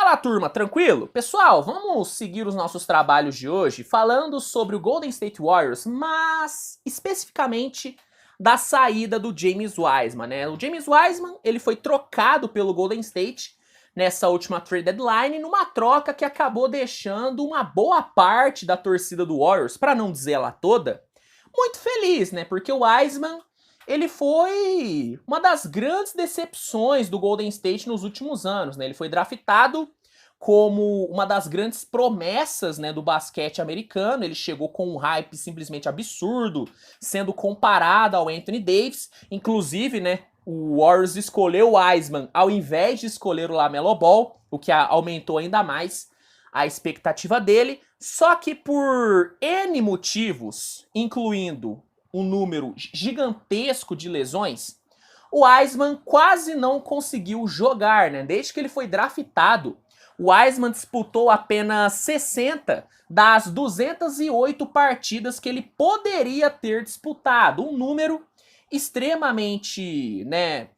Fala, turma, tranquilo? Pessoal, vamos seguir os nossos trabalhos de hoje falando sobre o Golden State Warriors, mas especificamente da saída do James Wiseman, né? O James Wiseman, ele foi trocado pelo Golden State nessa última trade deadline, numa troca que acabou deixando uma boa parte da torcida do Warriors, para não dizer ela toda, muito feliz, né? Porque o Wiseman, ele foi uma das grandes decepções do Golden State nos últimos anos, né? Ele foi draftado como uma das grandes promessas, né, do basquete americano. Ele chegou com um hype simplesmente absurdo, sendo comparado ao Anthony Davis. Inclusive, né, o Warriors escolheu o Wiseman ao invés de escolher o LaMelo Ball, o que aumentou ainda mais a expectativa dele. Só que por N motivos, incluindo um número gigantesco de lesões, o Wiseman quase não conseguiu jogar, né? Desde que ele foi draftado, o Wiseman disputou apenas 60 das 208 partidas que ele poderia ter disputado, um número extremamente, né,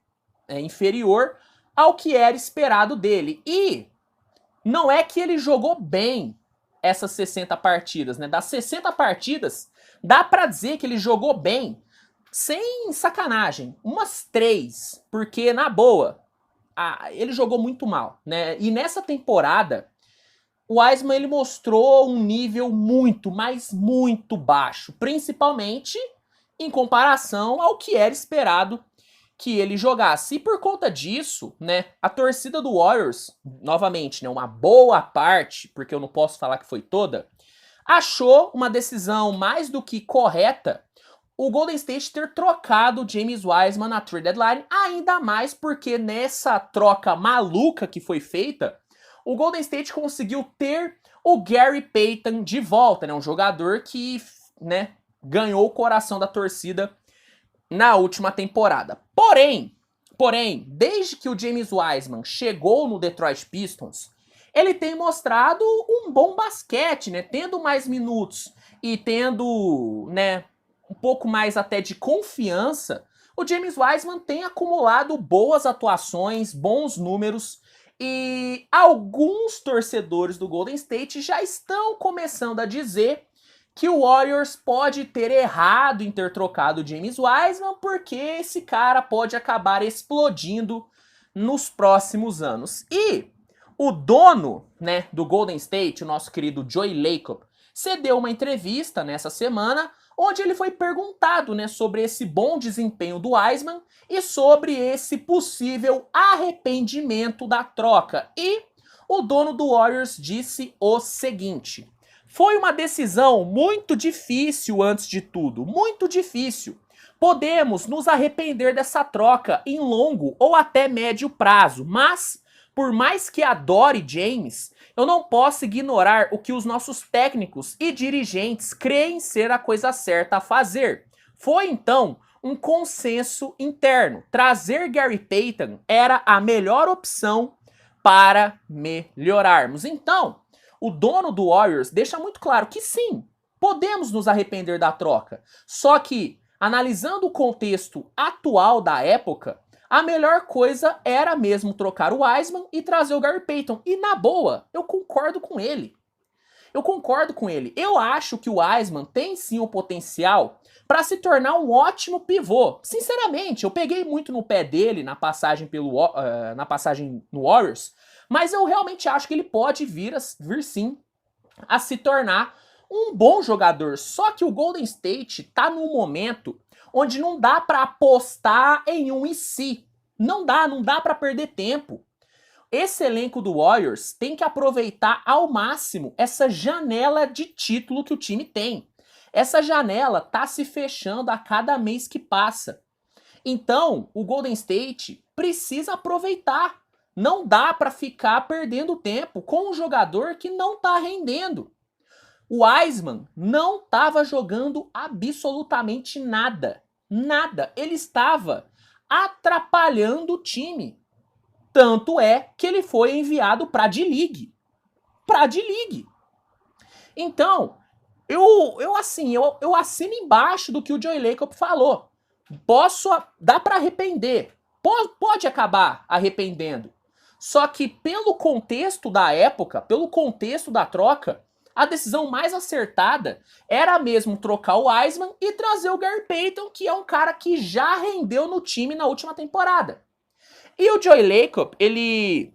inferior ao que era esperado dele. E não é que ele jogou bem essas 60 partidas, né? Das 60 partidas, dá pra dizer que ele jogou bem, sem sacanagem, umas 3, porque na boa, ele jogou muito mal, né? E nessa temporada, o Wiseman, ele mostrou um nível muito, mas muito baixo, principalmente em comparação ao que era esperado que ele jogasse. E por conta disso, né, a torcida do Warriors, novamente, né, uma boa parte, porque eu não posso falar que foi toda, achou uma decisão mais do que correta o Golden State ter trocado o James Wiseman na trade deadline, ainda mais porque nessa troca maluca que foi feita, o Golden State conseguiu ter o Gary Payton de volta, né, um jogador que, né, ganhou o coração da torcida na última temporada. Porém, desde que o James Wiseman chegou no Detroit Pistons, ele tem mostrado um bom basquete, né? Tendo mais minutos e tendo, né, um pouco mais até de confiança, o James Wiseman tem acumulado boas atuações, bons números, e alguns torcedores do Golden State já estão começando a dizer que o Warriors pode ter errado em ter trocado o James Wiseman, porque esse cara pode acabar explodindo nos próximos anos. E o dono, né, do Golden State, o nosso querido Joey Lacob, cedeu uma entrevista nessa semana, onde ele foi perguntado, né, sobre esse bom desempenho do Wiseman e sobre esse possível arrependimento da troca. E o dono do Warriors disse o seguinte: foi uma decisão muito difícil antes de tudo, muito difícil. Podemos nos arrepender dessa troca em longo ou até médio prazo, mas, por mais que adore James, eu não posso ignorar o que os nossos técnicos e dirigentes creem ser a coisa certa a fazer. Foi então um consenso interno. Trazer Gary Payton era a melhor opção para melhorarmos. Então, o dono do Warriors deixa muito claro que sim, podemos nos arrepender da troca. Só que, analisando o contexto atual da época, a melhor coisa era mesmo trocar o Wiseman e trazer o Gary Payton. E na boa, eu concordo com ele. Eu acho que o Wiseman tem sim o potencial para se tornar um ótimo pivô. Sinceramente, eu peguei muito no pé dele na passagem no Warriors, mas eu realmente acho que ele pode vir sim a se tornar um bom jogador. Só que o Golden State tá num momento onde não dá para apostar em um e se. Não dá para perder tempo. Esse elenco do Warriors tem que aproveitar ao máximo essa janela de título que o time tem. Essa janela tá se fechando a cada mês que passa. Então, o Golden State precisa aproveitar. Não dá para ficar perdendo tempo com um jogador que não tá rendendo. O Wiseman não estava jogando absolutamente nada. Nada. Ele estava atrapalhando o time. Tanto é que ele foi enviado para a D-League. Para a D-League. Então, eu assino embaixo do que o Joey Lacob falou. Dá para arrepender. Pode acabar arrependendo. Só que pelo contexto da época, pelo contexto da troca, a decisão mais acertada era mesmo trocar o Wiseman e trazer o Gary Payton, que é um cara que já rendeu no time na última temporada. E o Joey Lacob, ele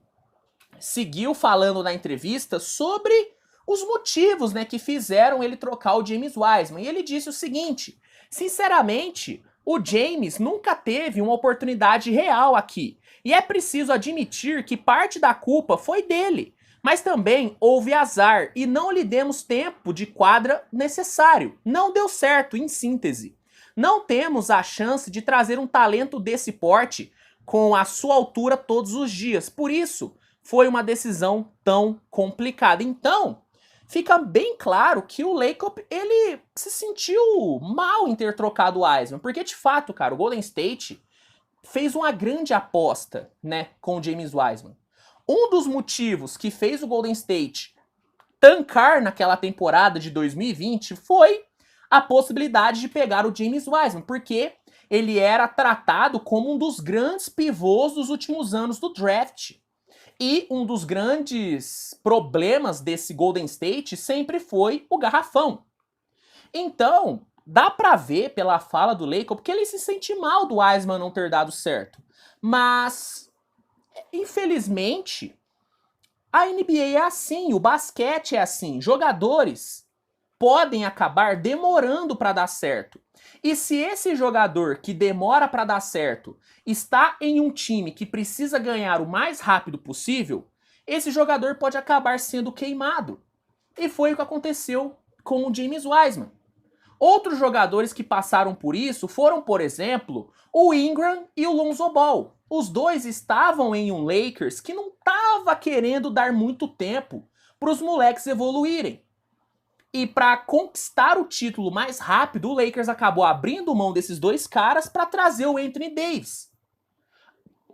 seguiu falando na entrevista sobre os motivos, né, que fizeram ele trocar o James Wiseman. E ele disse o seguinte: sinceramente, o James nunca teve uma oportunidade real aqui. E é preciso admitir que parte da culpa foi dele. Mas também houve azar e não lhe demos tempo de quadra necessário. Não deu certo, em síntese. Não temos a chance de trazer um talento desse porte com a sua altura todos os dias. Por isso, foi uma decisão tão complicada. Então, fica bem claro que o Lacob, ele se sentiu mal em ter trocado o Wiseman. Porque, de fato, cara, o Golden State fez uma grande aposta, né, com o James Wiseman. Um dos motivos que fez o Golden State tancar naquela temporada de 2020 foi a possibilidade de pegar o James Wiseman, porque ele era tratado como um dos grandes pivôs dos últimos anos do draft. E um dos grandes problemas desse Golden State sempre foi o garrafão. Então, dá pra ver pela fala do Lacob que ele se sente mal do Wiseman não ter dado certo. Mas, infelizmente, a NBA é assim, o basquete é assim. Jogadores podem acabar demorando para dar certo. E se esse jogador que demora para dar certo está em um time que precisa ganhar o mais rápido possível, esse jogador pode acabar sendo queimado. E foi o que aconteceu com o James Wiseman. Outros jogadores que passaram por isso foram, por exemplo, o Ingram e o Lonzo Ball. Os dois estavam em um Lakers que não estava querendo dar muito tempo para os moleques evoluírem. E para conquistar o título mais rápido, o Lakers acabou abrindo mão desses dois caras para trazer o Anthony Davis.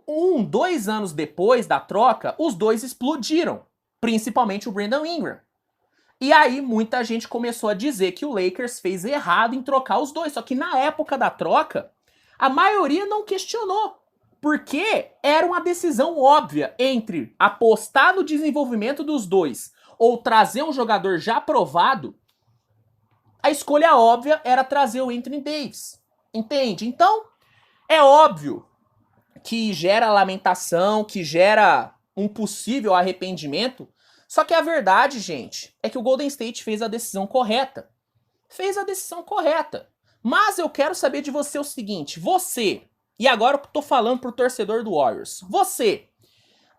2 anos depois da troca, os dois explodiram, principalmente o Brandon Ingram. E aí muita gente começou a dizer que o Lakers fez errado em trocar os dois. Só que na época da troca, a maioria não questionou. Porque era uma decisão óbvia entre apostar no desenvolvimento dos dois ou trazer um jogador já provado. A escolha óbvia era trazer o Anthony Davis. Entende? Então, é óbvio que gera lamentação, que gera um possível arrependimento. Só que a verdade, gente, é que o Golden State fez a decisão correta. Fez a decisão correta. Mas eu quero saber de você o seguinte, você, e agora eu tô falando pro torcedor do Warriors, você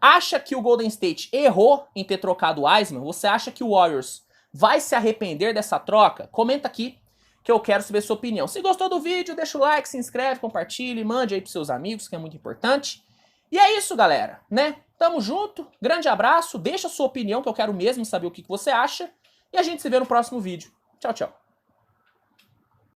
acha que o Golden State errou em ter trocado o Wiseman? Você acha que o Warriors vai se arrepender dessa troca? Comenta aqui que eu quero saber a sua opinião. Se gostou do vídeo, deixa o like, se inscreve, compartilhe, mande aí pros seus amigos, que é muito importante. E é isso, galera, né? Tamo junto, grande abraço, deixa a sua opinião que eu quero mesmo saber o que você acha. E a gente se vê no próximo vídeo. Tchau, tchau.